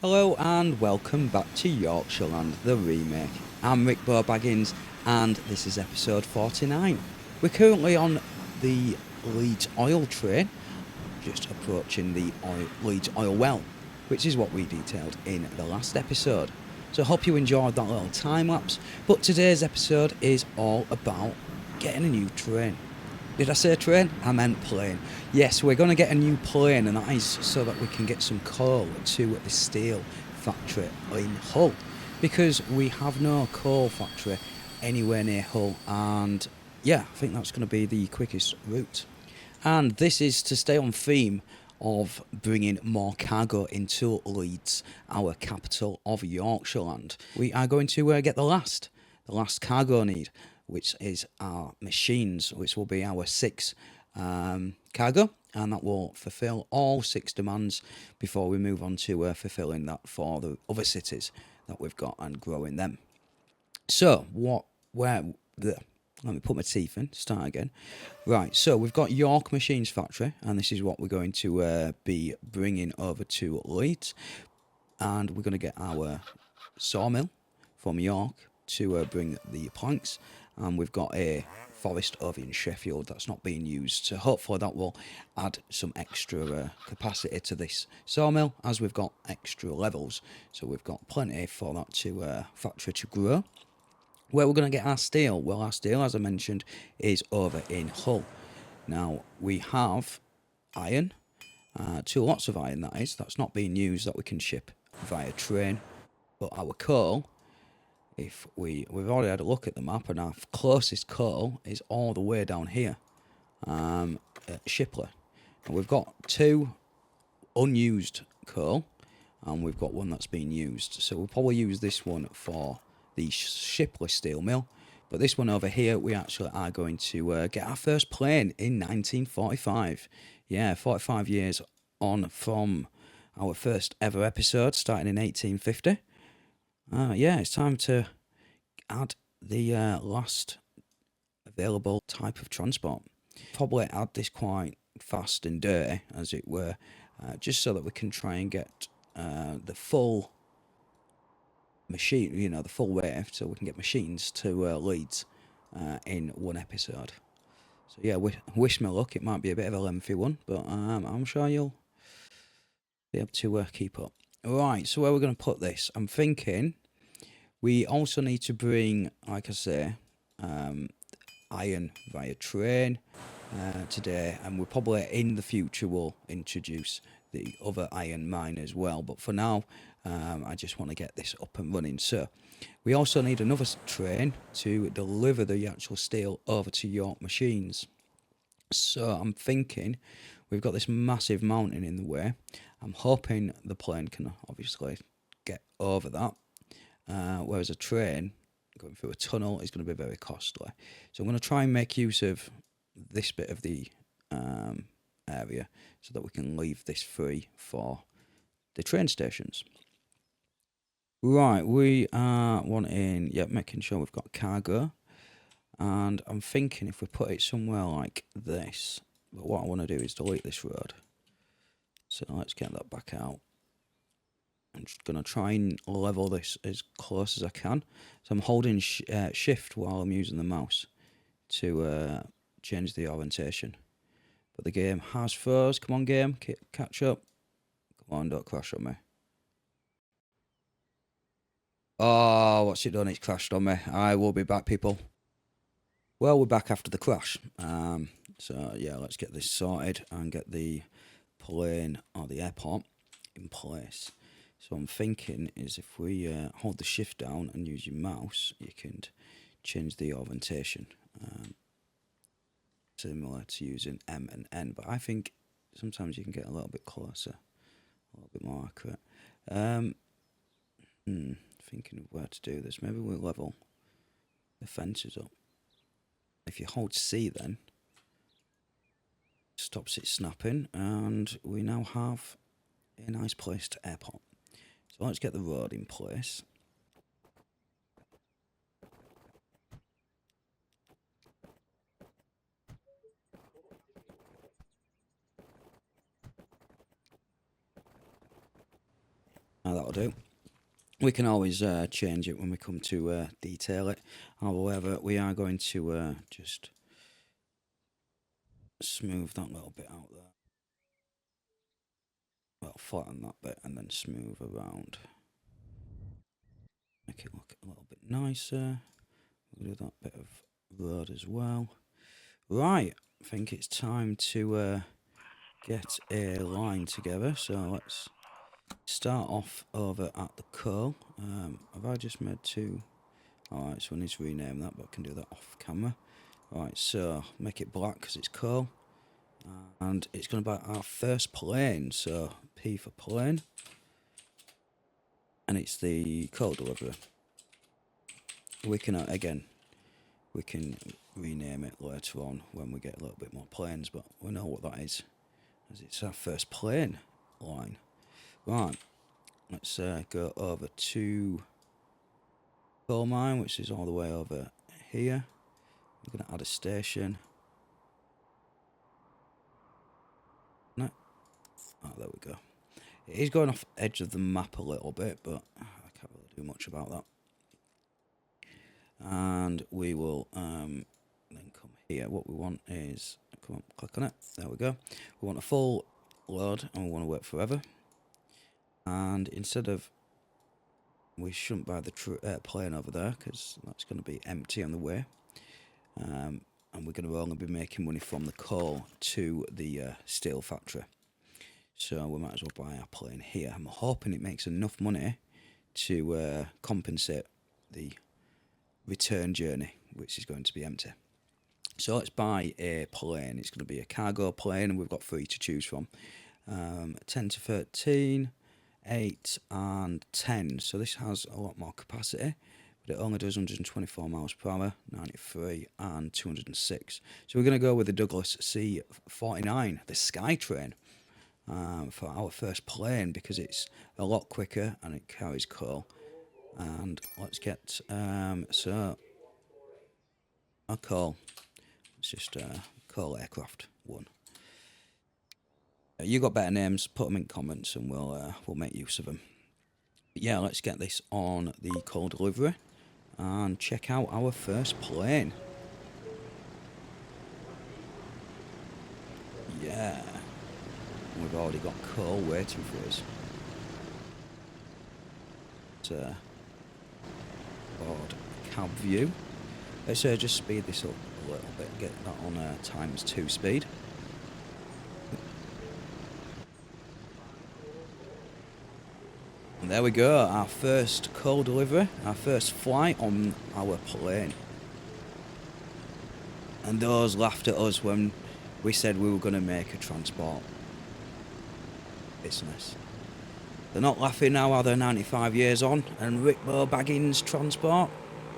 Hello and welcome back to YorkshireLand, the remake. I'm RickboBaggins and this is episode 49. We're currently on the Leeds oil train, just approaching the Leeds oil well, which is what we detailed in the last episode. So I hope you enjoyed that little time lapse, but today's episode is all about getting a new train. Did I say train? I meant plane. Yes, we're going to get a new plane, and that is so that we can get some coal to the steel factory in Hull, because we have no coal factory anywhere near Hull, and yeah, I think that's going to be the quickest route. And this is to stay on theme of bringing more cargo into Leeds, our capital of Yorkshireland. We are going to get the last cargo need, which is our machines, which will be our 6 cargo, and that will fulfill all 6 demands before we move on to fulfilling that for the other cities that we've got and growing them. So let me put my teeth in, start again. Right, so we've got York Machines Factory, and this is what we're going to be bringing over to Leeds, and we're going to get our sawmill from York to bring the planks, and we've got a forest over in Sheffield that's not being used, so hopefully that will add some extra capacity to this sawmill, as we've got extra levels, so we've got plenty for that factory to grow. Where we're going to get our steel? Well, our steel, as I mentioned, is over in Hull. Now, we have iron, 2 lots of iron that is, that's not being used, that we can ship via train, but our coal, if we've already had a look at the map, and our closest coal is all the way down here at Shipley. And we've got 2 unused coal, and we've got 1 that's been used, so we'll probably use this one for the Shipley steel mill. But this one over here, we actually are going to get our first plane in 1945. Yeah, 45 years on from our first ever episode, starting in 1850. Yeah, it's time to add the last available type of transport. Probably add this quite fast and dirty, as it were, just so that we can try and get the full machine, the full wave, so we can get machines to Leeds in one episode. So yeah, wish me luck. It might be a bit of a lengthy one, but I'm sure you'll be able to keep up. Right, so where we're going to put this, I'm thinking we also need to bring, like I say, iron via train today, and we're probably in the future will introduce the other iron mine as well, but for now I just want to get this up and running. So we also need another train to deliver the actual steel over to York Machines. So I'm thinking we've got this massive mountain in the way. I'm hoping the plane can obviously get over that, whereas a train going through a tunnel is going to be very costly. So I'm going to try and make use of this bit of the area so that we can leave this free for the train stations. Right, we are wanting, making sure we've got cargo, and I'm thinking if we put it somewhere like this, but what I want to do is delete this road. So let's get that back out. I'm just going to try and level this as close as I can. So I'm holding shift while I'm using the mouse to change the orientation. But the game has froze. Come on, game, catch up. Come on, don't crash on me. Oh, what's it done? It's crashed on me. I will be back, people. Well, we're back after the crash. So yeah, let's get this sorted and get the plane or the airport in place. So I'm thinking is if we hold the shift down and use your mouse, you can change the orientation. Similar to using M and N, but I think sometimes you can get a little bit closer, a little bit more accurate. Thinking of where to do this. Maybe we'll level the fences up. If you hold C, then stops it snapping, and we now have a nice placed airport. So let's get the road in place. That'll do. We can always change it when we come to detail it. However, we are going to just smooth that little bit out there. Well, flatten that bit and then smooth around. Make it look a little bit nicer. We'll do that bit of road as well. Right, I think it's time to get a line together. So let's start off over at the curl. Have I just made two? Alright, so I need to rename that, but I can do that off camera. Alright, so make it black because it's curl. And it's going to be our first plane, so P for plane. And it's the curl delivery. We can, again, we can rename it later on when we get a little bit more planes, but we know what that is, as it's our first plane line. Right, let's go over to coal mine, which is all the way over here. We're going to add a station. No. Oh, there we go. It is going off edge of the map a little bit, but I can't really do much about that. And we will then come here. What we want is, come on, click on it. There we go. We want a full load and we want to work forever. And instead of, we shouldn't buy the plane over there because that's going to be empty on the way. And we're going to only be making money from the coal to the steel factory. So we might as well buy our plane here. I'm hoping it makes enough money to compensate the return journey, which is going to be empty. So let's buy a plane. It's going to be a cargo plane, and we've got 3 to choose from. 10 to 13, 8 and 10. So this has a lot more capacity, but it only does 124 miles per hour, 93 and 206. So we're going to go with the Douglas C49, the Skytrain, for our first plane, because it's a lot quicker and it carries coal. And let's get so a coal. It's just coal aircraft 1. You got better names? Put them in comments, and we'll make use of them. But yeah, let's get this on the coal delivery and check out our first plane. Yeah, we've already got coal waiting for us. It's board cab view. Let's just speed this up a little bit, get that on ×2 speed. And there we go, our first coal delivery, our first flight on our plane. And those laughed at us when we said we were going to make a transport business. They're not laughing now, are they? 95 years on, and RickboBaggins Transport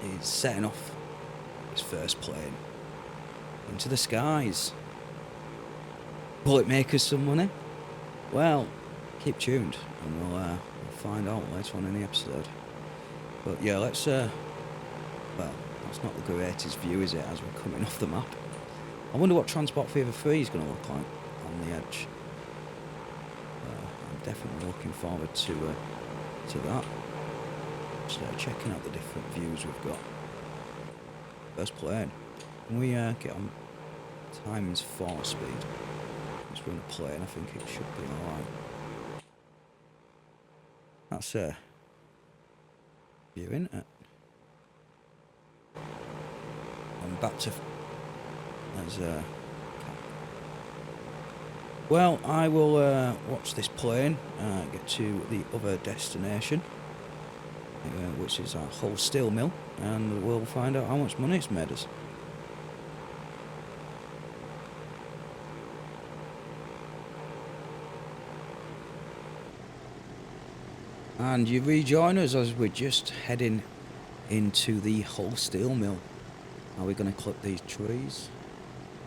is setting off his first plane into the skies. Will it make us some money? Well, keep tuned, and we'll find out later on in the episode. But yeah, let's well, that's not the greatest view, is it, as we're coming off the map. I wonder what Transport Fever 3 is going to look like on the edge. I'm definitely looking forward to that. So checking out the different views we've got. First plane. Can we get on ×4 speed? Because we're in a plane, I think it should be alright. That's a view, isn't it? And back to... There's well, I will watch this plane get to the other destination, which is our Hull steel mill, and we'll find out how much money it's made us. And you rejoin us as we're just heading into the Hull steel mill. Are we going to clip these trees?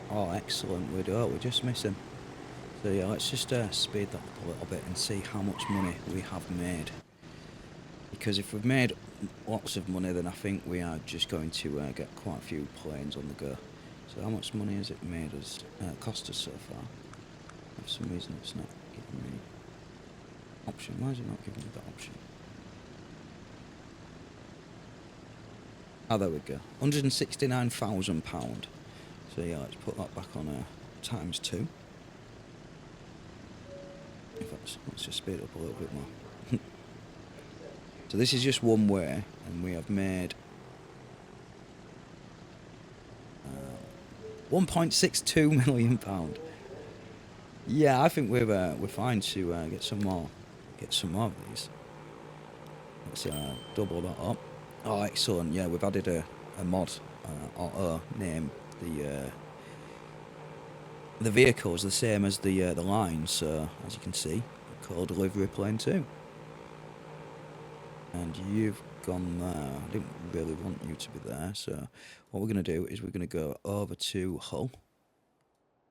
Oh, excellent, we don't, we're just missing. So yeah, let's just speed that up a little bit and see how much money we have made. Because if we've made lots of money, then I think we are just going to get quite a few planes on the go. So how much money has it made us, cost us so far? For some reason it's not giving me... option. Why is it not giving me that option? Oh, there we go. £169,000. So yeah, let's put that back on times 2. Let's just speed it up a little bit more. So this is just one way, and we have made £1.62 million. Yeah, I think we're fine to get some more of these. Let's double that up. Oh, excellent! Yeah, we've added a mod or name the vehicle is the same as the line. So as you can see, called delivery plane 2. And you've gone there. I didn't really want you to be there. So what we're going to do is we're going to go over to Hull.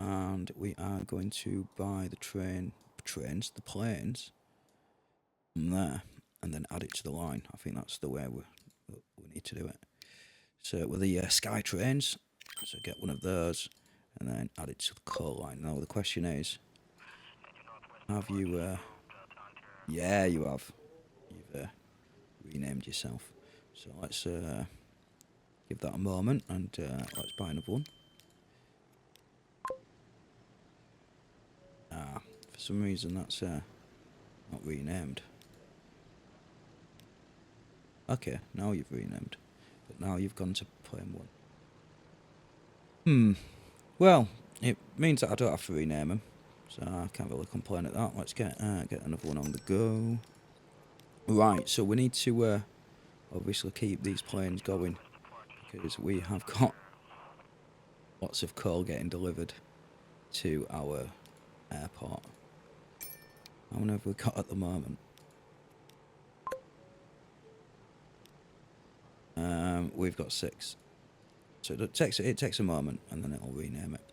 And we are going to buy the planes from there, and then add it to the line. I think that's the way we need to do it. So with the Sky trains, so get one of those, and then add it to the coal line. Now the question is, have you? Yeah, you have. You've renamed yourself. So let's give that a moment, and let's buy another one. For some reason that's not renamed. Okay, now you've renamed, but now you've gone to plane 1. Well, it means that I don't have to rename them, so I can't really complain at that. Let's get another one on the go. Right, so we need to obviously keep these planes going, because we have got lots of coal getting delivered to our airport. How many have we got at the moment? We've got 6. So it takes a moment, and then it'll rename it.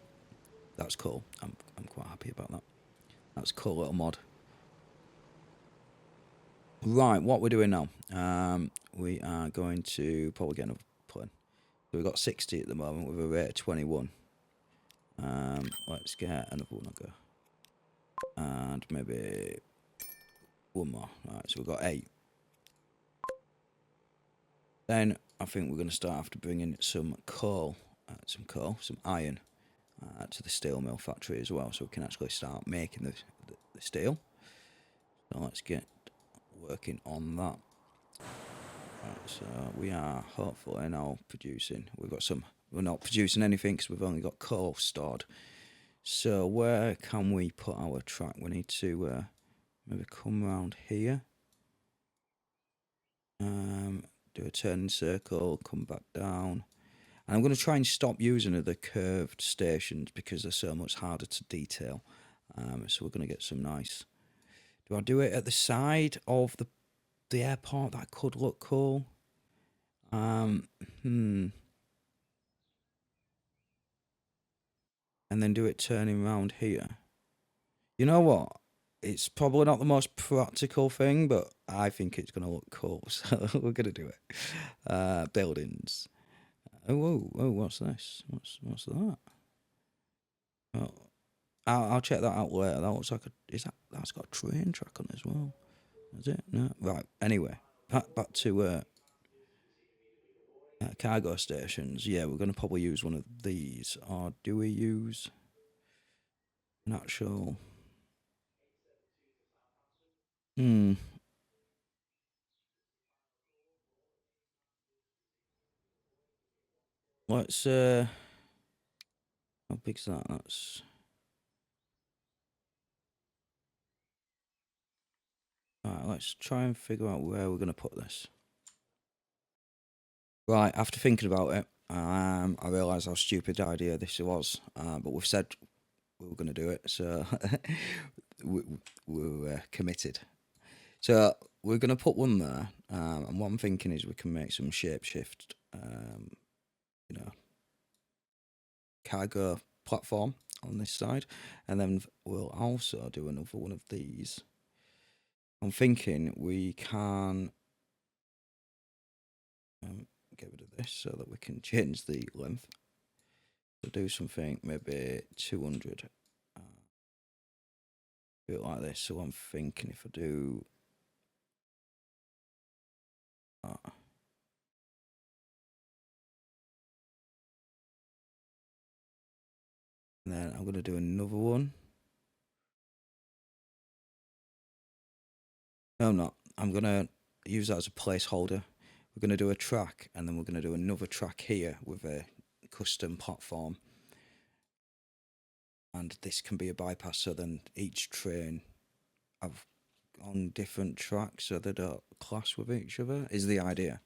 That's cool. I'm quite happy about that. That's a cool little mod. Right, what we're doing now? We are going to probably get another plane. So we've got 60 at the moment with a rate of 21. Let's get another one. I'll go. And maybe one more. Right, so we've got 8. Then I think we're going to start after bringing some iron to the steel mill factory as well, so we can actually start making the steel. So let's get working on that. Right, so we are hopefully now producing. We're not producing anything because we've only got coal stored. So where can we put our track? We need to maybe come around here. Do a turning circle, come back down. And I'm going to try and stop using the curved stations because they're so much harder to detail. So we're going to get some nice. Do I do it at the side of the airport? That could look cool. And then do it turning around here. You know what? It's probably not the most practical thing, but I think it's going to look cool. So we're going to do it. Buildings. Oh, what's this? What's that? Oh, I'll check that out later. That looks like that's got a train track on it as well. Is it? No. Right. Anyway, back to cargo stations. Yeah, we're going to probably use one of these. Or do we use an actual? Let's how big's that? That's alright. Let's try and figure out where we're going to put this. Right, after thinking about it, I realised how stupid idea this was. But we've said we were going to do it, so we're committed. So we're going to put one there, and what I'm thinking is we can make some shapeshift, cargo platform on this side, and then we'll also do another one of these. I'm thinking we can get rid of this so that we can change the length. So do something maybe 200. do it like this. So I'm thinking if I do that. And then I'm going to do another one. No, I'm not. I'm going to use that as a placeholder. We're going to do a track, and then we're going to do another track here with a custom platform. And this can be a bypass, so then each train have on different tracks so they don't clash with each other, is the idea.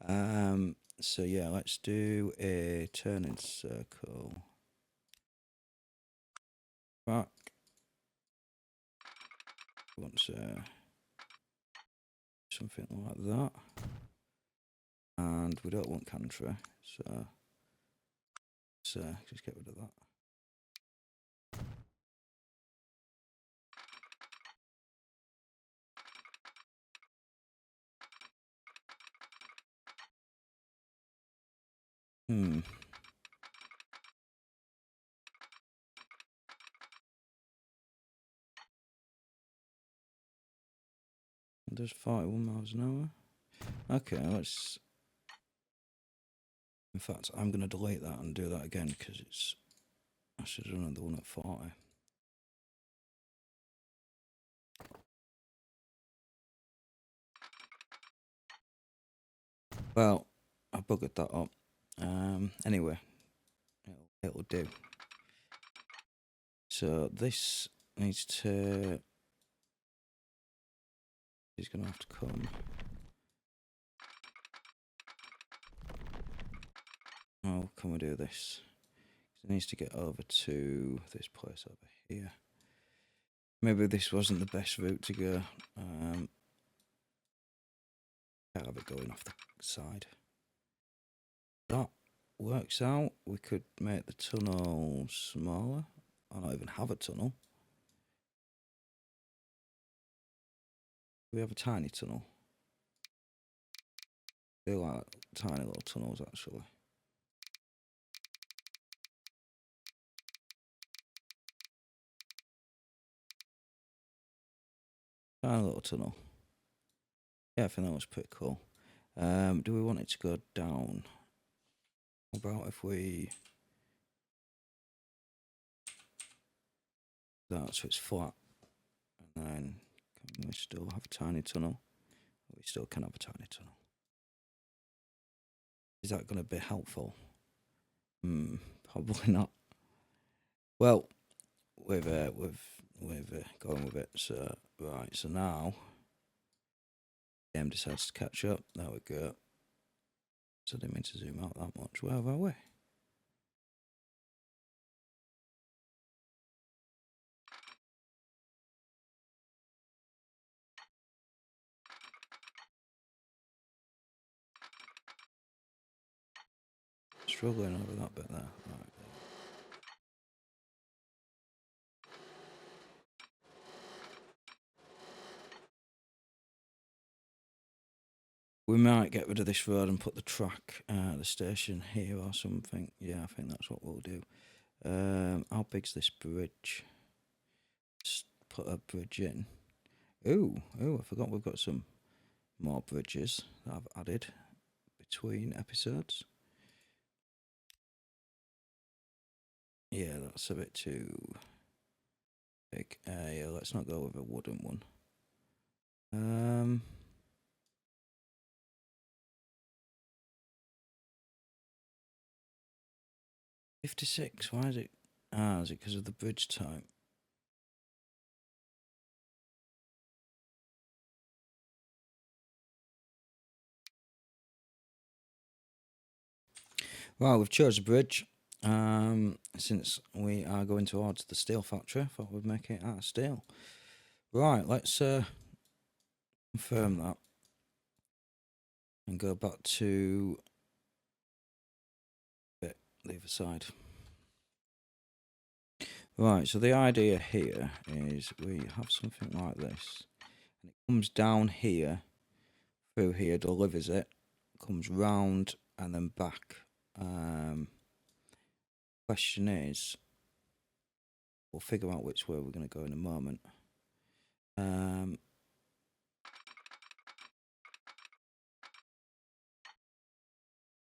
So yeah, let's do a turning circle. Back. Once something like that. And we don't want country, so just get rid of that. There's 41 miles an hour. Okay, let's. In fact, I'm going to delete that and do that again because it's. I should have done the one at 40. Well, I buggered that up. Anyway, it'll do. So this needs to. He's going to have to come. How can we do this? It needs to get over to this place over here. Maybe this wasn't the best route to go. Can't have it going off the side. That works out. We could make the tunnel smaller. I don't even have a tunnel. We have a tiny tunnel. They're like tiny little tunnels, actually. Tiny little tunnel. Yeah, I think that was pretty cool. Do we want it to go down? How about if we... that so it's flat. And then can we still have a tiny tunnel? We still can have a tiny tunnel. Is that going to be helpful? Probably not. Well, we've going with it. So right, so now game decides to catch up. There we go. So I didn't mean to zoom out that much. Where are we? Struggling over that bit there. Right. We might get rid of this road and put the track at the station here or something. Yeah, I think that's what we'll do. How big's this bridge? Just put a bridge in. Ooh, I forgot we've got some more bridges that I've added between episodes. Yeah, that's a bit too big. Yeah, let's not go with a wooden one. 56, why is it? Is it because of the bridge type? Right, we've chosen a bridge. Since we are going towards the steel factory, I thought we'd make it out of steel. Right, let's confirm that. And go back to the other side. Right, so the idea here is we have something like this. And it comes down here, through here, delivers it, comes round and then back. Question is, we'll figure out which way we're going to go in a moment. So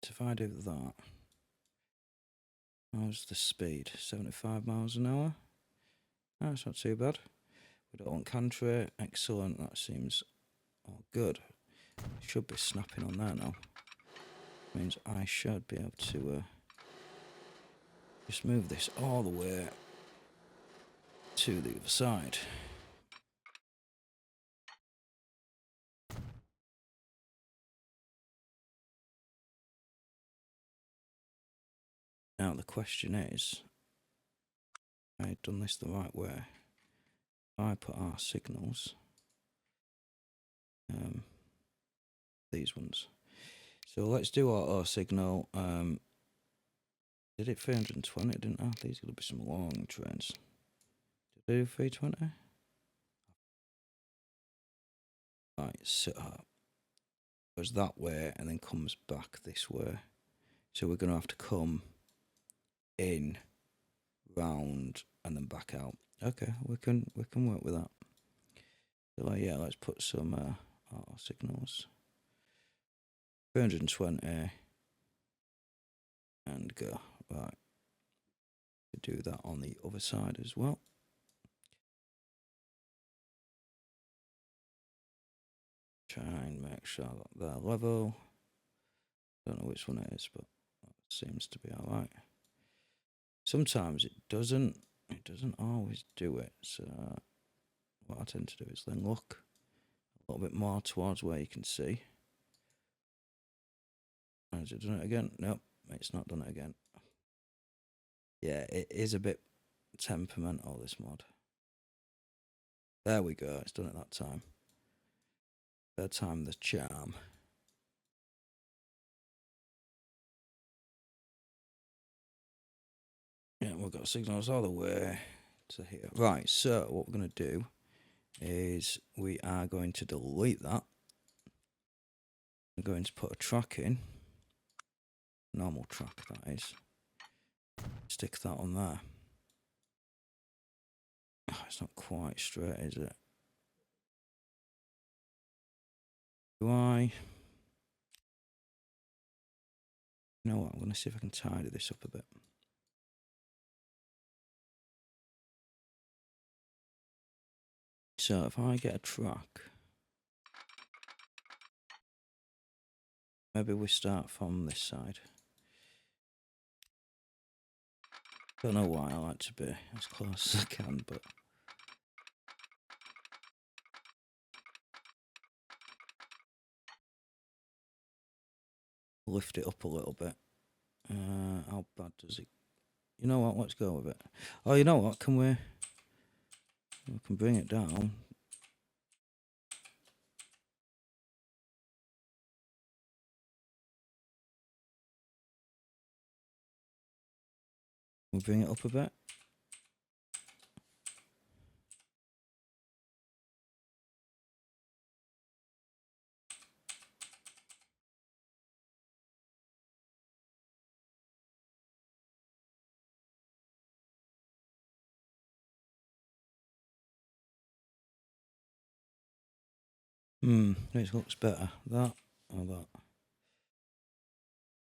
if I do that, how's the speed? 75 miles an hour. That's not too bad. We don't want country. Excellent. That seems all good. Should be snapping on there now. Means I should be able to just move this all the way to the other side. Now the question is, if I had done this the right way, if I put our signals, these ones. So let's do our signal. Did it 320? Didn't I? These are going to be some long trains. Did I do 320? Right, so goes that way and then comes back this way. So we're going to have to come in, round, and then back out. Okay, we can work with that. So yeah, let's put some our signals. 320 and go. Right. Do that on the other side as well. Try and make sure that they're level. Don't know which one it is, but that seems to be alright. Sometimes it doesn't always do it. So what I tend to do is then look a little bit more towards where you can see. Has it done it again? Nope, it's not done it again. Yeah, it is a bit temperamental, this mod. There we go, it's done it that time. Third time the charm. Yeah, we've got signals all the way to here. Right, so what we're going to do is we are going to delete that. We're going to put a track in. Normal track, that is. Stick that on there. Oh, it's not quite straight, is it? Do I? You know what? I'm going to see if I can tidy this up a bit. So if I get a track, maybe we start from this side. Don't know why I like to be as close as I can, but lift it up a little bit. How bad does it? You know what? Let's go with it. Oh, you know what? Can we can bring it down. We'll bring it up a bit. It looks better. That or that. I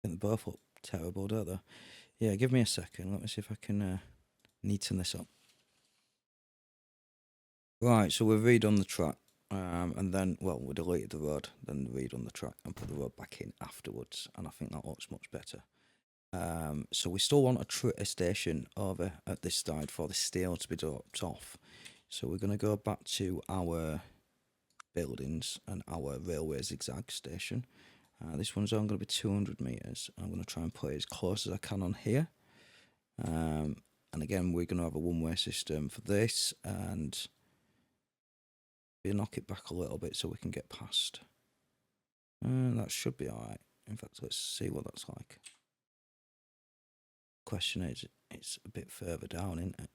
think they both look terrible, don't they? Yeah, give me a second. Let me see if I can neaten this up. Right, so we've redone the track. And then, well, we deleted the road, then redone the track and put the road back in afterwards. And I think that looks much better. So we still want a station over at this side for the steel to be dropped off. So we're going to go back to our buildings and our railway zigzag station. This one's only going to be 200 metres. I'm going to try and put it as close as I can on here. And again, we're going to have a one-way system for this, and we'll knock it back a little bit so we can get past. That should be alright. In fact, let's see what that's like. Question is, it's a bit further down, isn't it?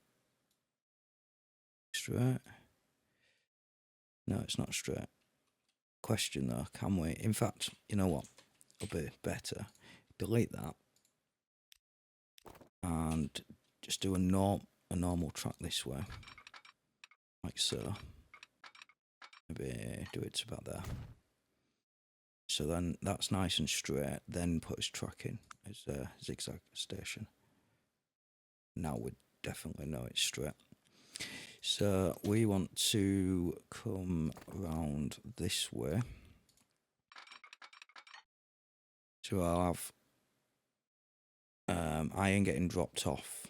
Straight? No, it's not straight. Question though, can we? In fact, you know what? It'll be better. Delete that. And just do a normal track this way. Like so. maybe do it about there. So then that's nice and straight. Then put his track in as a zigzag station. Now we definitely know it's straight. So we want to come round this way. So I'll have iron getting dropped off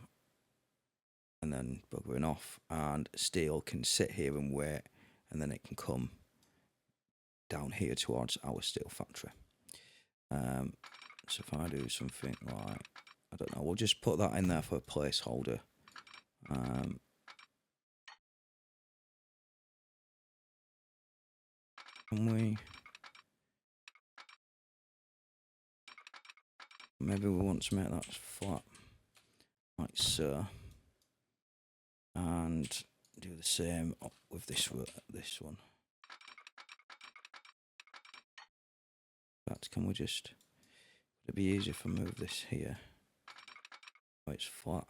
and then buggering off, and steel can sit here and wait, and then it can come down here towards our steel factory. So if I do something like, I don't know, we'll just put that in there for a placeholder. Can we? Maybe we want to make that flat, like so, and do the same with this one. But can we just? Would it be easier if I move this here? Oh, it's flat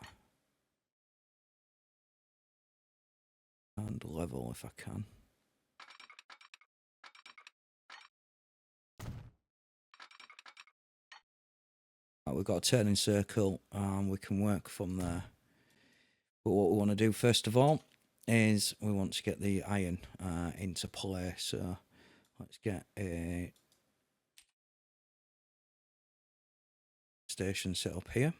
and level if I can. Right, we've got a turning circle, and we can work from there. But what we want to do first of all is we want to get the iron into place. So let's get a station set up here.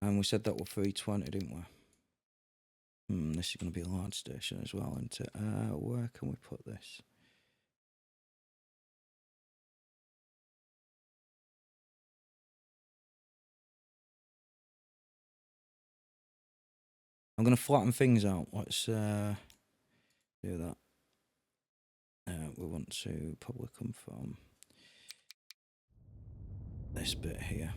And we said that were 320, didn't we? This is going to be a large station as well, isn't it? Where can we put this? I'm going to flatten things out. Let's do that. We want to probably come from this bit here.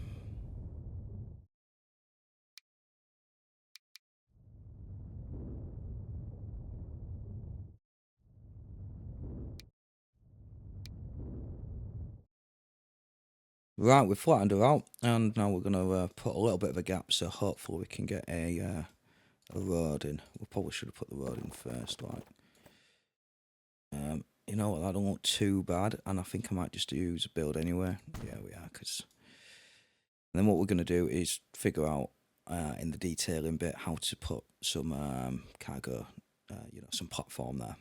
Right, we've flattened her out, and now we're going to put a little bit of a gap, so hopefully we can get a road in. We probably should have put the road in first, like. You know what, that don't look too bad, and I think I might just use a build anyway. Yeah, we are, because... And then what we're going to do is figure out in the detailing bit how to put some cargo, you know, some platform there.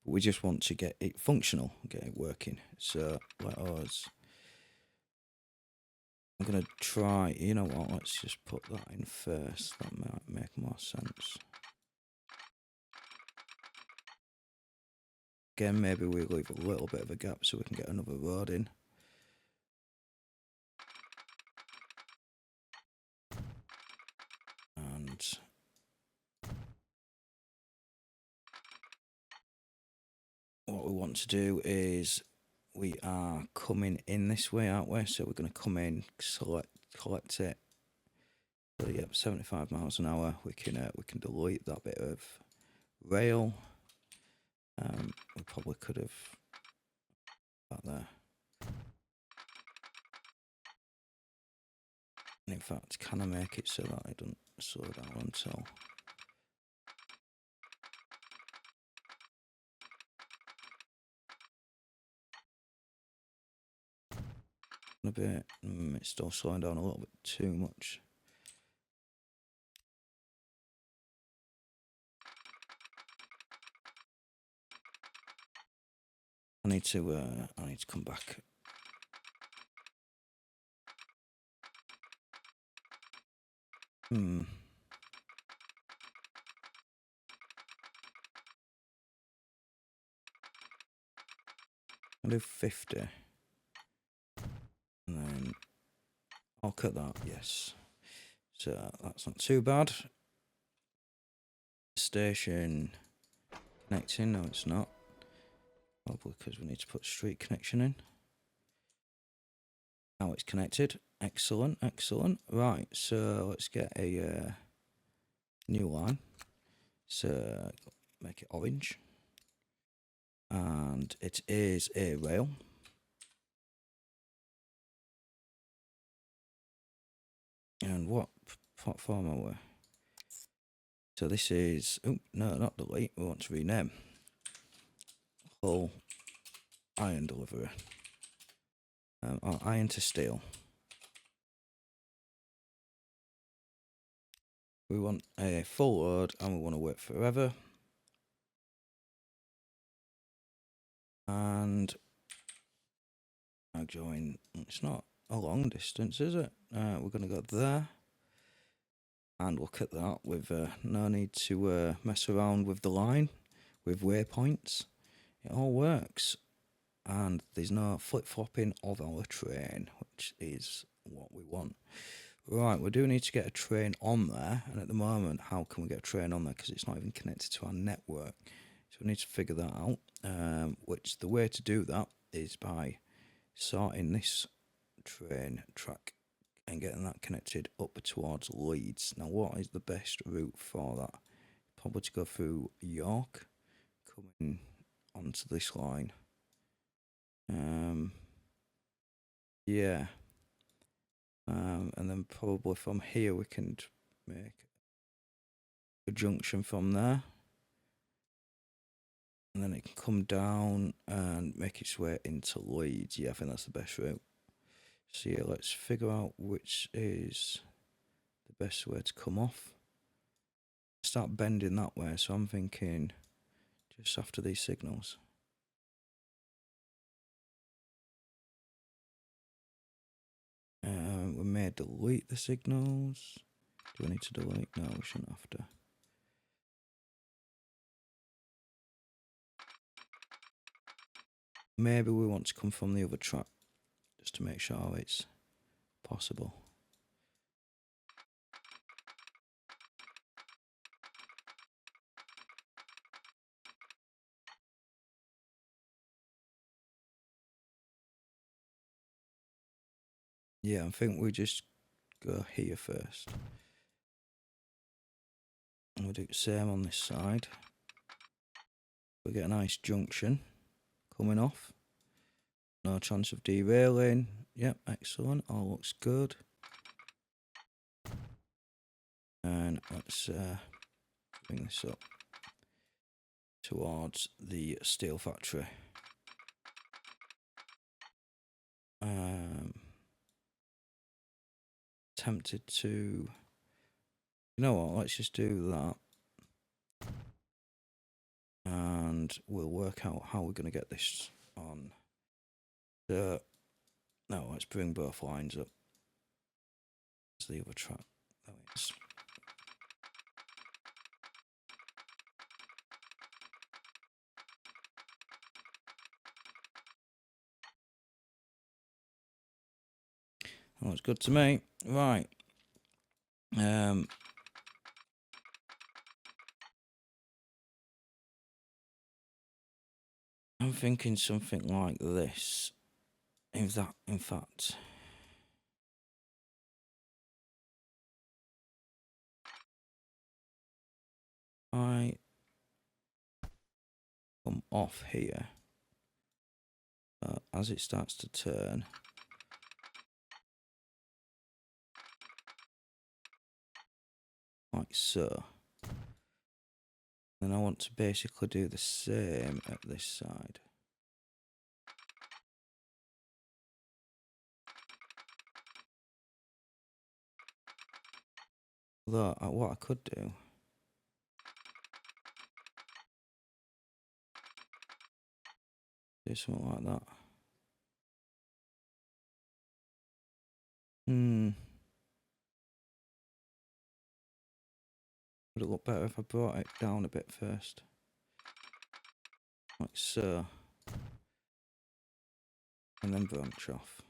But we just want to get it functional, get it working. So let us... I'm going to try, you know what, let's just put that in first. That might make more sense. Again, maybe we leave a little bit of a gap so we can get another road in. And what we want to do is we are coming in this way, aren't we? So we're going to come in, collect it. So yep, 75 miles an hour. We can delete that bit of rail. We probably could have that there. And in fact, can I make it so that it doesn't slow down until... A bit, it's still slowing down a little bit too much. I need to come back. I'll do 50. And then I'll cut that, yes. So that's not too bad. Station connecting, no it's not. Probably because we need to put street connection in. Now it's connected. Excellent, excellent. Right, so let's get a new line. So make it orange. And it is a rail. And what platform are we? So this is, oh no, not delete, we want to rename. Hull iron delivery. Or iron to steel. We want a full load and we want to work forever. And I join, it's not a long distance, is it? We're going to go there. And look at that, with no need to mess around with the line, with waypoints. It all works. And there's no flip-flopping of our train, which is what we want. Right, we do need to get a train on there, and at the moment, how can we get a train on there? Because it's not even connected to our network. So we need to figure that out, which the way to do that is by sorting this train track and getting that connected up towards Leeds. Now, what is the best route for that? Probably to go through York, coming onto this line. Yeah. And then probably from here we can make a junction from there. And then it can come down and make its way into Leeds. Yeah, I think that's the best route. So yeah, let's figure out which is the best way to come off. Start bending that way, so I'm thinking just after these signals. We may delete the signals. Do we need to delete? No, we shouldn't have to. Maybe we want to come from the other track, just to make sure it's possible. Yeah, I think we just go here first. And we'll do the same on this side. We get a nice junction coming off. No chance of derailing. Yep, excellent. All looks good. And let's bring this up towards the steel factory. Tempted to, you know what, let's just do that. And we'll work out how we're going to get this on. No, let's bring both lines up. It's the other track. That is. Oh, it's good to me. Right. I'm thinking something like this. In fact, I come off here as it starts to turn. Like so. Then I want to basically do the same at this side. Although, what I could do something like that. Would it look better if I brought it down a bit first? Like so. And then branch off.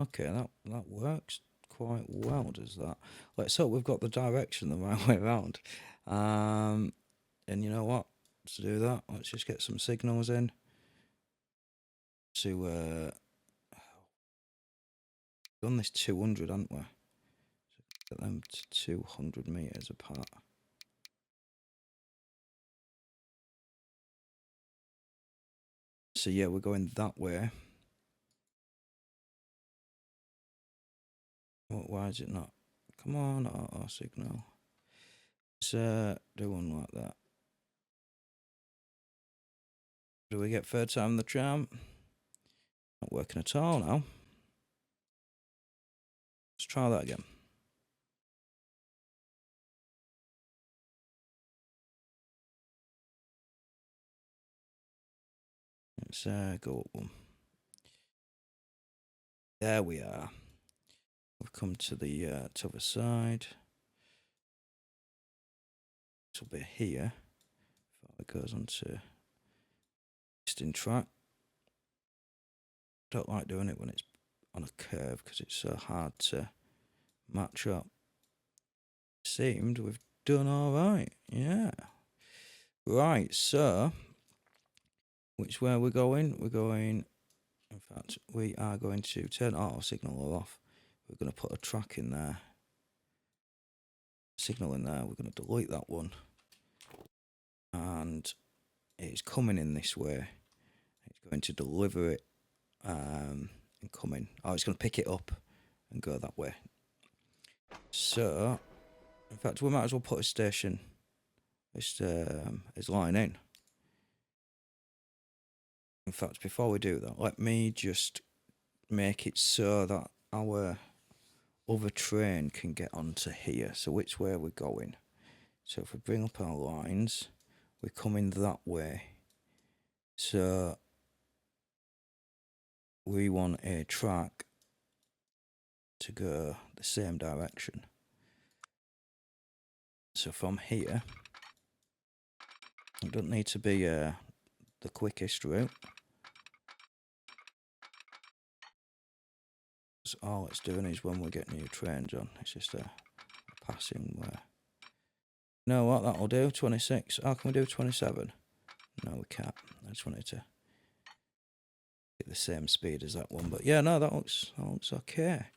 Okay, that works quite well, does that? Let's hope we've got the direction the right way around. And you know what? To do that, let's just get some signals in. To done this 200, haven't we? So get them to 200 meters apart. So yeah, we're going that way. Why is it not? Come on, auto signal. Let's do one like that. Do we get third time the charm? Not working at all now. Let's try that again. Let's go up one. There we are. We've come to the other side. This will be here. Before it goes on to existing track. Don't like doing it when it's on a curve because it's so hard to match up. Seemed we've done all right. Yeah. Right, so which way are we going? We're going, in fact, we are going to turn auto signal off. We're going to put a track in there. Signal in there. We're going to delete that one. And it's coming in this way. It's going to deliver it and come in. Oh, it's going to pick it up and go that way. So, in fact, we might as well put a station, this line in. In fact, before we do that, let me just make it so that our other train can get onto here. So which way are we going? So if we bring up our lines, we're coming that way. So we want a track to go the same direction. So from here, it doesn't need to be the quickest route. So all it's doing is when we get new trains on, it's just a passing way. You know what, that'll do, 26. Oh, can we do 27? No, we can't. I just wanted to get the same speed as that one. But yeah, no, that looks okay.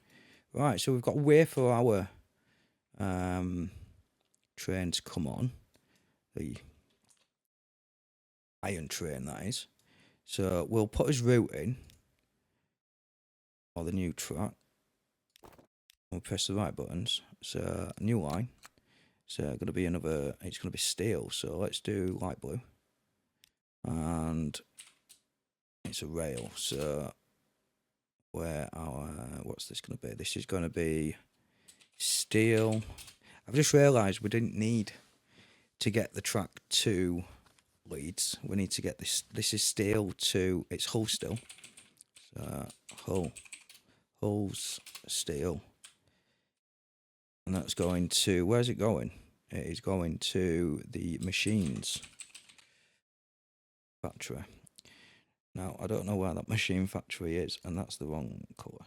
Right, so we've got a way for our train to come on. The iron train, that is. So we'll put his route in. Or the new track. We'll press the right buttons. So, new line. So, going to be another, it's going to be steel. So, let's do light blue. And it's a rail. So, where our, what's this going to be? This is going to be steel. I've just realised we didn't need to get the track to Leeds. We need to get this. This is steel to, it's Hull steel. So, Hull's steel. And that's going to, where's it going? It is going to the machines factory. Now, I don't know where that machine factory is, and that's the wrong colour.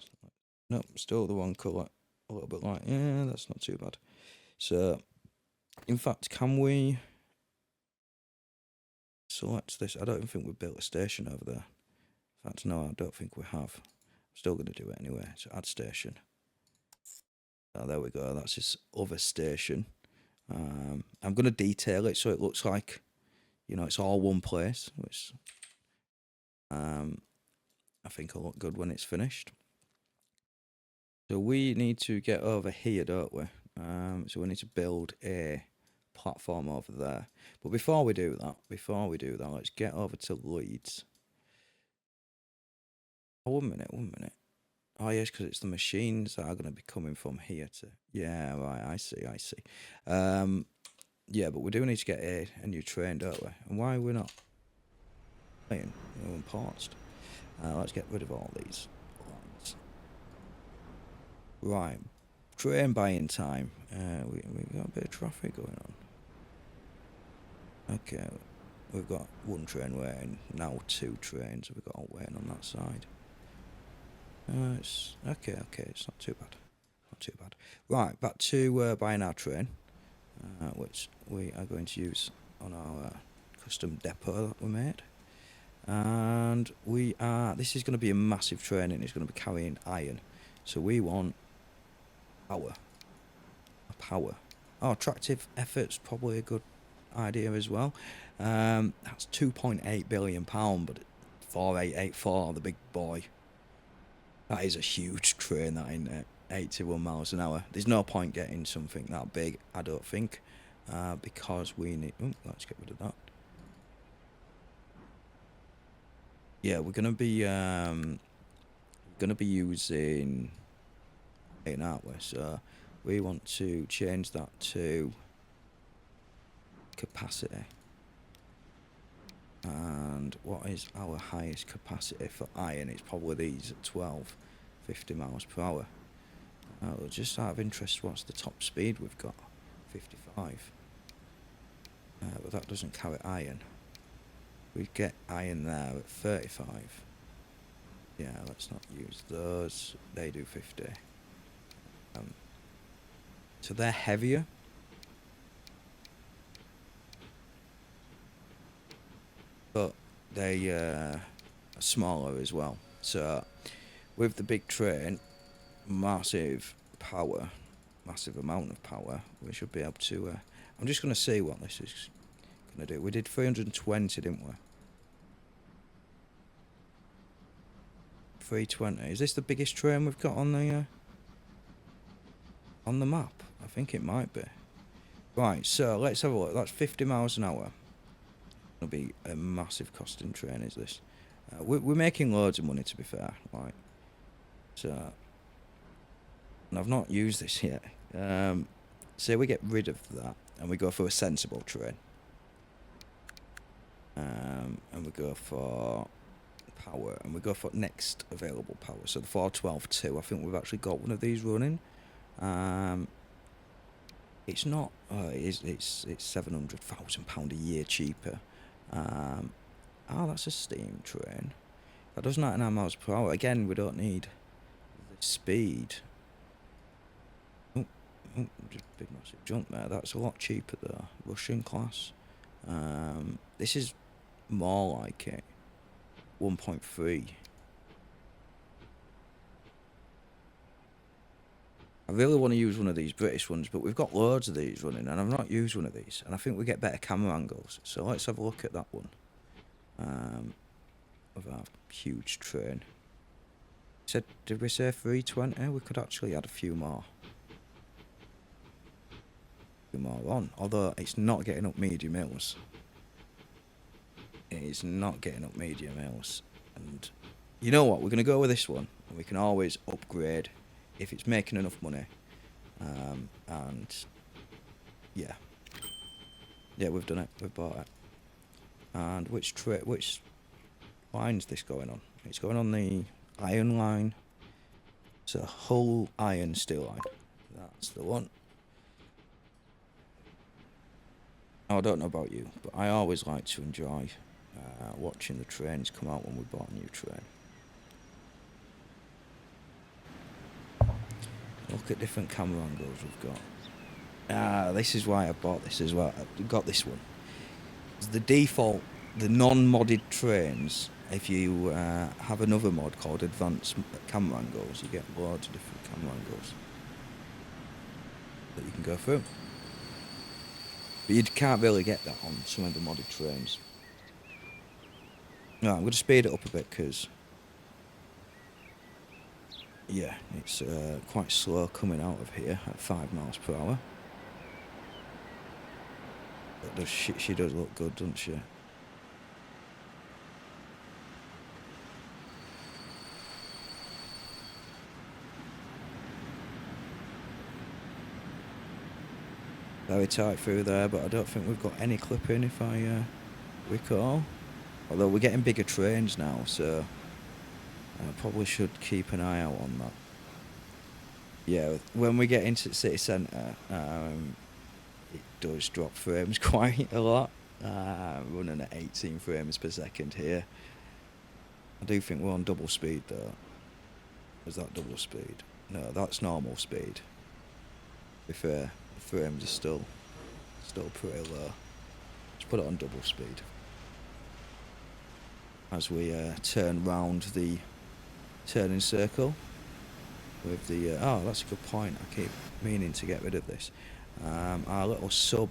Nope, still the wrong colour. A little bit like, yeah, that's not too bad. So, in fact, can we select this? I don't even think we've built a station over there. In fact, no, I don't think we have. I'm still going to do it anyway. So, add station. Oh, there we go. That's his other station. I'm going to detail it so it looks like, you know, it's all one place, which I think will look good when it's finished. So we need to get over here, don't we? So we need to build a platform over there. But before we do that, let's get over to Leeds. Oh, one minute. Oh, yes, because it's the machines that are going to be coming from here to... Yeah, right, I see. Yeah, but we do need to get a new train, don't we? And why are we not playing? We're paused. Let's get rid of all these lines. Right, train buying time. We got a bit of traffic going on. Okay, we've got one train waiting, now two trains we've got all waiting on that side. It's okay, it's not too bad. Right, back to buying our train, which we are going to use on our custom depot that we made. And this is going to be a massive train and it's going to be carrying iron. So we want power. Oh, attractive effort's probably a good idea as well. That's £2.8 billion, but 4884, the big boy. That is a huge train, that, isn't it? 81 miles an hour. There's no point getting something that big, I don't think, because we need... Oh, let's get rid of that. Yeah, we're gonna be using it, aren't we? So we want to change that to capacity. And what is our highest capacity for iron? It's probably these at 50 miles per hour. Just out of interest, what's the top speed we've got? 55. But that doesn't carry iron. We get iron there at 35. Yeah, let's not use those. They do 50. So they're heavier. But they are smaller as well. So with the big train, massive power, massive amount of power, we should be able to... I'm just going to see what this is going to do. We did 320, didn't we? 320. Is this the biggest train we've got on the map? I think it might be. Right, so let's have a look. That's 50 miles an hour. It'll be a massive costing train, is this? We're making loads of money, to be fair. Right. So, and I've not used this yet. Say we get rid of that and we go for a sensible train. And we go for power, and we go for next available power. So the 412.2, I think we've actually got one of these running. It's not. It's £700,000 a year cheaper. That's a steam train. That does 99 miles per hour. Again, we don't need the speed. Just big massive jump there. That's a lot cheaper though. Russian class. This is more like it. 1.3. I really want to use one of these British ones, but we've got loads of these running, and I've not used one of these, and I think we get better camera angles. So let's have a look at that one. Of our huge train. Did we say 320? We could actually add a few more. On, although it's not getting up medium hills. It is not getting up medium hills. And you know what? We're going to go with this one, and we can always upgrade if it's making enough money. And yeah, we've done it. We've bought it. And which line's this going on? It's going on the iron line. It's a Hull iron steel line. That's the one. I don't know about you, but I always like to enjoy watching the trains come out when we bought a new train. Look at different camera angles we've got. This is why I bought this as well. I got this one. It's the default, the non-modded trains. If you have another mod called advanced camera angles, you get loads of different camera angles that you can go through. But you can't really get that on some of the modded trains. No, I'm going to speed it up a bit because, yeah, it's quite slow coming out of here at 5 miles per hour. But she does look good, doesn't she? Very tight through there, but I don't think we've got any clipping if I recall. Although we're getting bigger trains now, so I probably should keep an eye out on that. Yeah, when we get into the city centre, it does drop frames quite a lot. Running at 18 frames per second here. I do think we're on double speed though. Is that double speed? No, that's normal speed. To be fair, the frames are still pretty low. Let's put it on double speed. As we turn round the turning circle with the... oh, that's a good point. I keep meaning to get rid of this. Our little sub,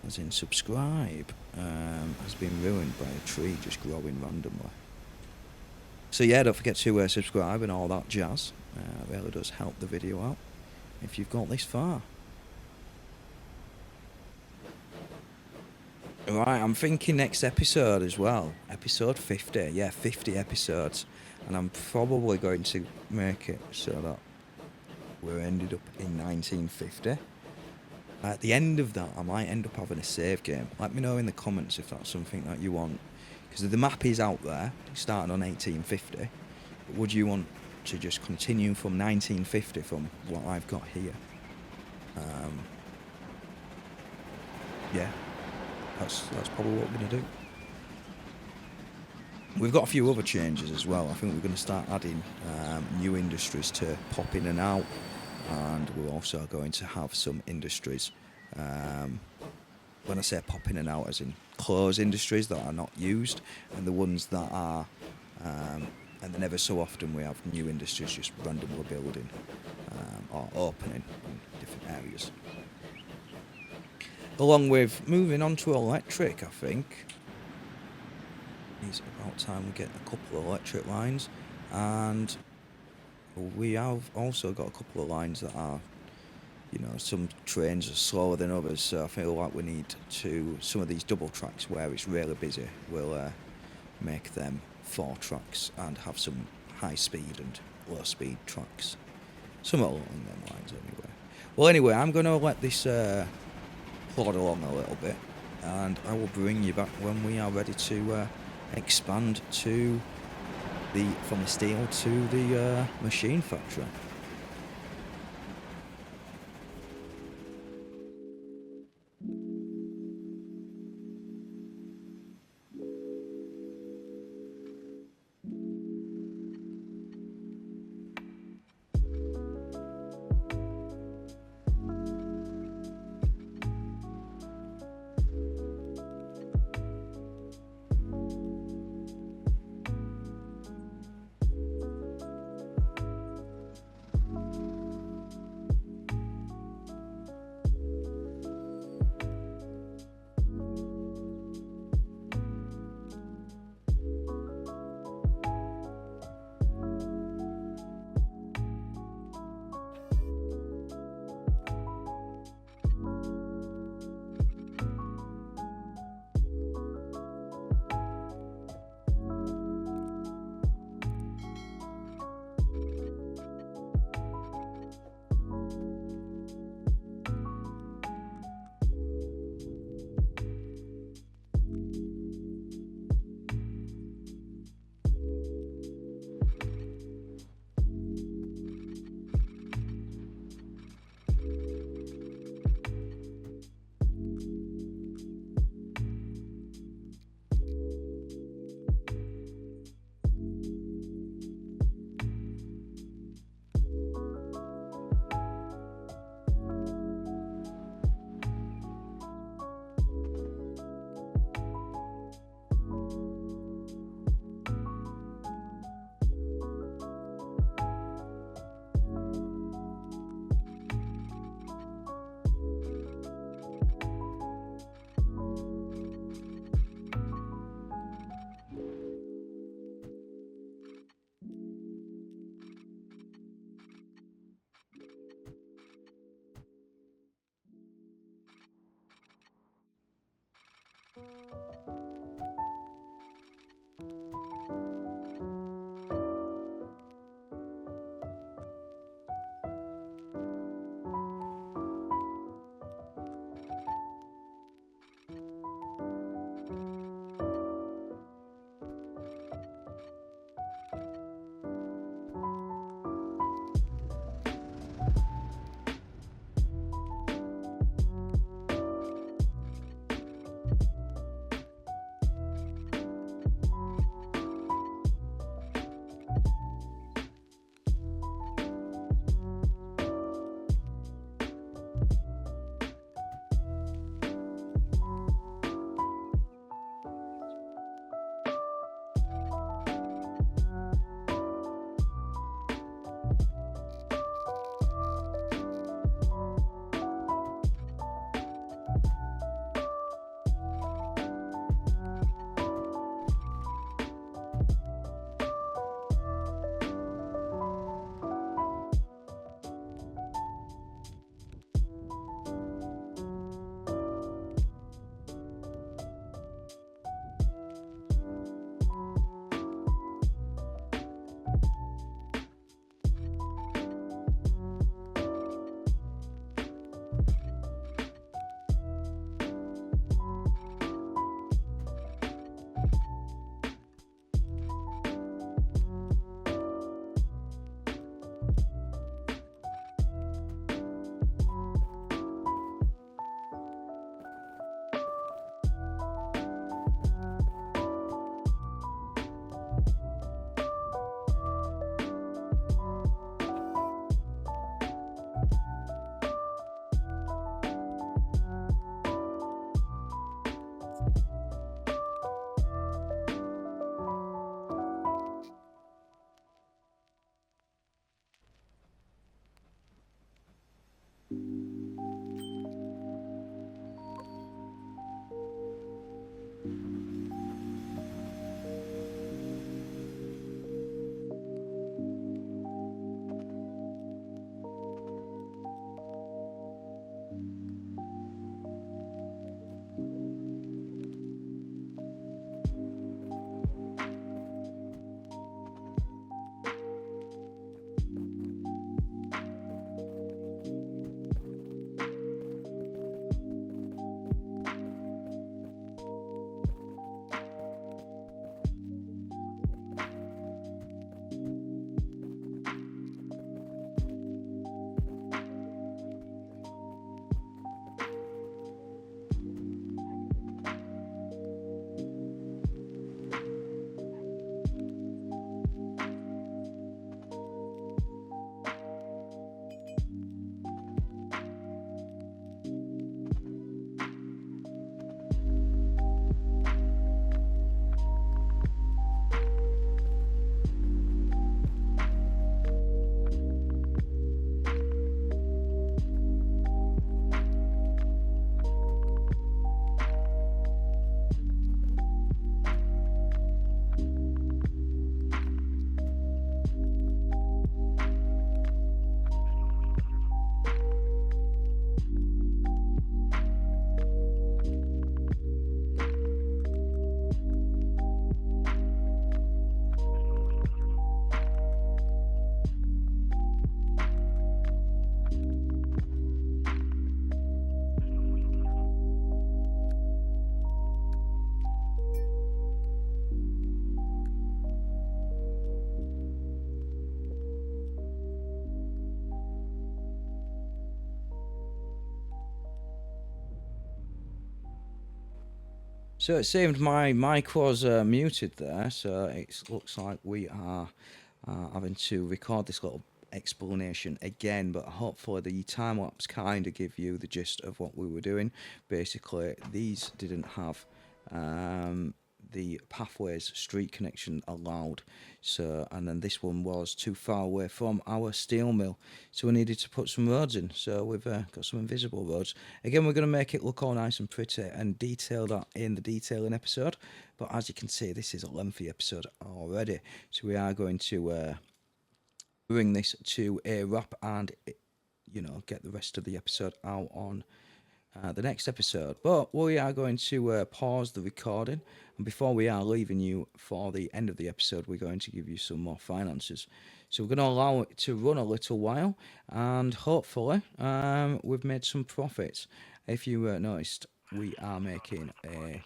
as in subscribe, has been ruined by a tree just growing randomly. So yeah, don't forget to subscribe and all that jazz. It really does help the video out if you've got this far. Right, I'm thinking next episode as well. Episode 50. Yeah, 50 episodes. And I'm probably going to make it so that we're ended up in 1950. At the end of that, I might end up having a save game. Let me know in the comments if that's something that you want. Because the map is out there, starting on 1850. But would you want to just continue from 1950 from what I've got here? Yeah, that's probably what we're going to do. We've got a few other changes as well. I think we're going to start adding new industries to pop in and out. And we're also going to have some industries, when I say pop in and out, as in close industries that are not used, and the ones that are, and then ever so often we have new industries just randomly building or opening in different areas. Along with moving on to electric, I think it's about time we get a couple of electric lines, and we have also got a couple of lines that are, you know, some trains are slower than others, so I feel like we need to, some of these double tracks where it's really busy, we'll make them 4 tracks and have some high speed and low speed tracks. Somewhat along them lines anyway. Well, anyway, I'm going to let this plod along a little bit, and I will bring you back when we are ready to expand to from the steel to the machine factory. So it seemed my mic was muted there, so it looks like we are having to record this little explanation again, but hopefully the time lapse kind of give you the gist of what we were doing. Basically, these didn't have the pathways street connection allowed, so, and then this one was too far away from our steel mill, so we needed to put some roads in. So we've got some invisible roads. Again, we're going to make it look all nice and pretty and detail that in the detailing episode, but as you can see, this is a lengthy episode already, so we are going to bring this to a wrap and get the rest of the episode out on the next episode. But we are going to pause the recording, and before we are leaving you for the end of the episode, we're going to give you some more finances. So we're going to allow it to run a little while, and hopefully we've made some profits. If you noticed, we are making a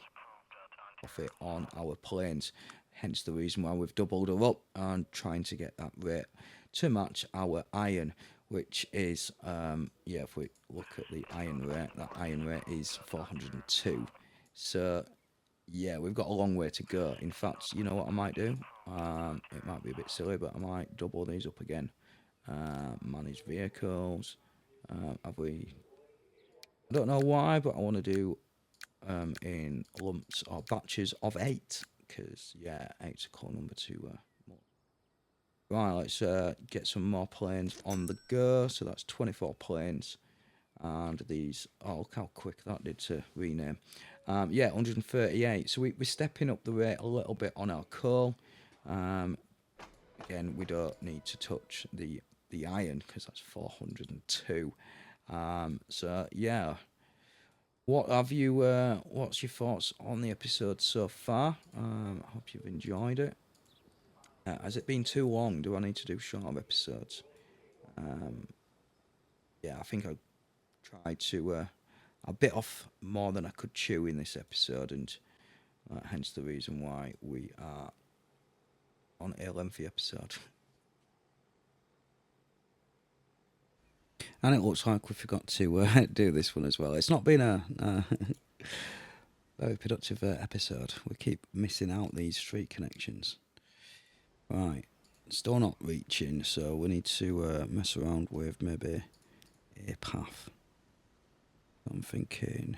profit on our planes, hence the reason why we've doubled her up and trying to get that rate to match our iron, which is if we look at the iron rate, that iron rate is 402. So yeah, we've got a long way to go. In fact, you know what I might do? It might be a bit silly, but I might double these up again. Manage vehicles. Have we? I don't know why, but I want to do in lumps or batches of 8, because yeah, 8's a cool number to right, let's get some more planes on the go. So that's 24 planes, and these, oh look how quick that did to rename. 138. So we're stepping up the rate a little bit on our coal. Again, we don't need to touch the iron because that's 402. So yeah, what have you? What's your thoughts on the episode so far? I hope you've enjoyed it. Has it been too long? Do I need to do shorter episodes? I think I tried to. I bit off more than I could chew in this episode, and hence the reason why we are on a lengthy episode. And it looks like we forgot to do this one as well. It's not been a very productive episode. We keep missing out these street connections. Right, still not reaching, so we need to mess around with maybe a path. I'm thinking,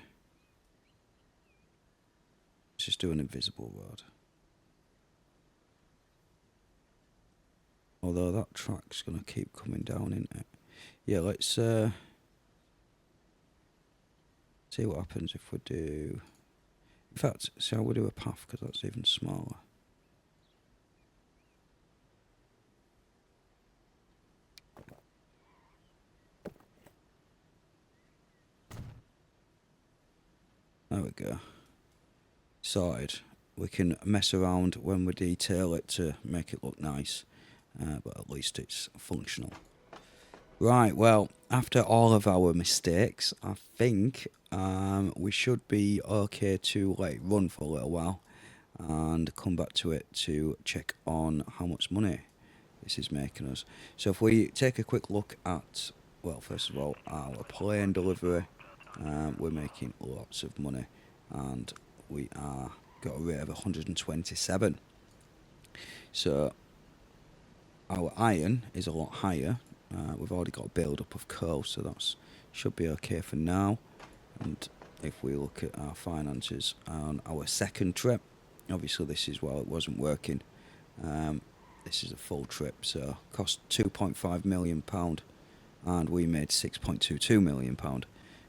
let's just do an invisible road. Although that track's gonna keep coming down, isn't it? Yeah, let's see what happens if we do. In fact, shall we do a path, because that's even smaller. There we go. Sorted. We can mess around when we detail it to make it look nice, but at least it's functional. Right, well, after all of our mistakes, I think we should be okay to let it run for a little while and come back to it to check on how much money this is making us. So if we take a quick look at, well, first of all, our plane delivery, we're making lots of money, and we are got a rate of 127. So our iron is a lot higher. We've already got a build up of coal, so that should be okay for now. And if we look at our finances on our second trip, obviously this is, well, it wasn't working. This is a full trip, so cost £2.5 million, and we made £6.22 million.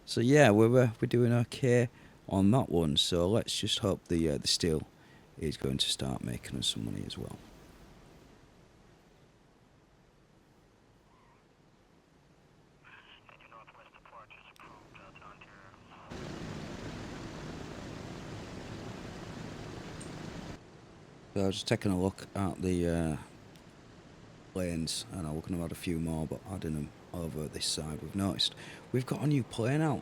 So yeah, we're doing okay on that one. So let's just hope the steel is going to start making us some money as well. So just taking a look at the planes, and we're going to add a few more, but adding them over this side, we've noticed we've got a new plane out,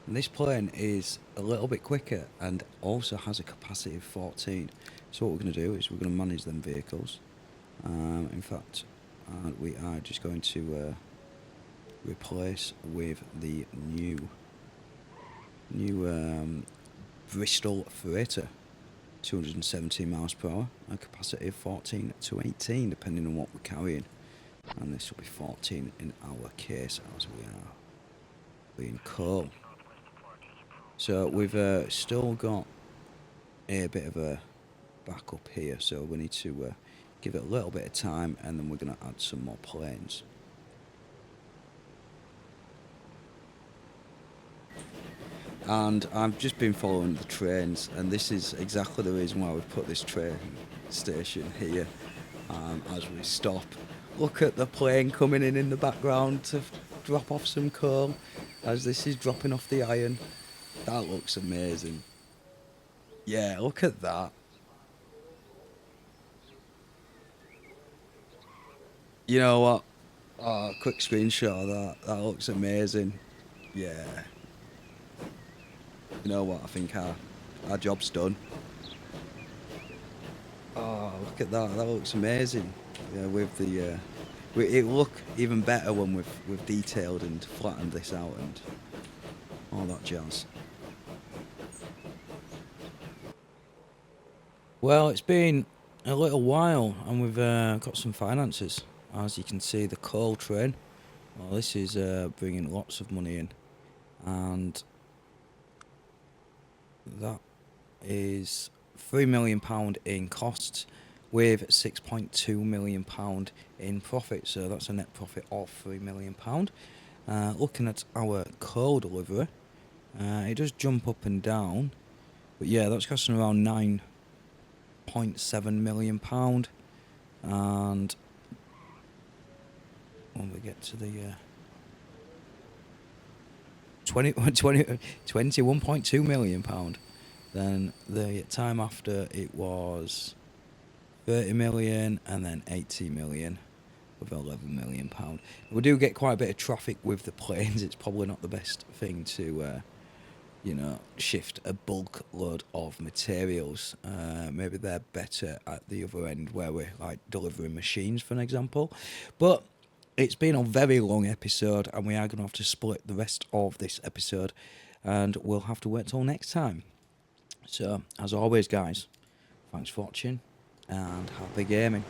and this plane is a little bit quicker and also has a capacity of 14. So what we're going to do is we're going to manage them vehicles. In fact, we are just going to replace with the new Bristol freighter, 217 miles per hour, a capacity of 14 to 18 depending on what we're carrying, and this will be 14 in our case as we are being coal. So we've still got a bit of a backup here, so we need to give it a little bit of time, and then we're going to add some more planes. And I've just been following the trains, and this is exactly the reason why we've put this train station here. As we stop, look at the plane coming in the background to drop off some coal as this is dropping off the iron. That looks amazing. Yeah, look at that. You know what? Oh, quick screenshot of that. That looks amazing. Yeah. You know what? I think our job's done. Oh, look at that. That looks amazing. Yeah, with the it look even better when we've detailed and flattened this out and all that jazz. Well, it's been a little while, and we've got some finances. As you can see, the coal train. Well, this is bringing lots of money in, and that is £3 million in costs with £6.2 million in profit. So that's a net profit of £3 million. Looking at our coal delivery, it does jump up and down, but yeah, that's costing around £9.7 million. And when we get to the 21.2 million pound, then the time after it was 30 million, and then 80 million with 11 million pound. We do get quite a bit of traffic with the planes. It's probably not the best thing to shift a bulk load of materials. Maybe they're better at the other end where we're like delivering machines, for an example. But it's been a very long episode, and we are going to have to split the rest of this episode, and we'll have to wait till next time. So, as always, guys, thanks for watching, and happy gaming.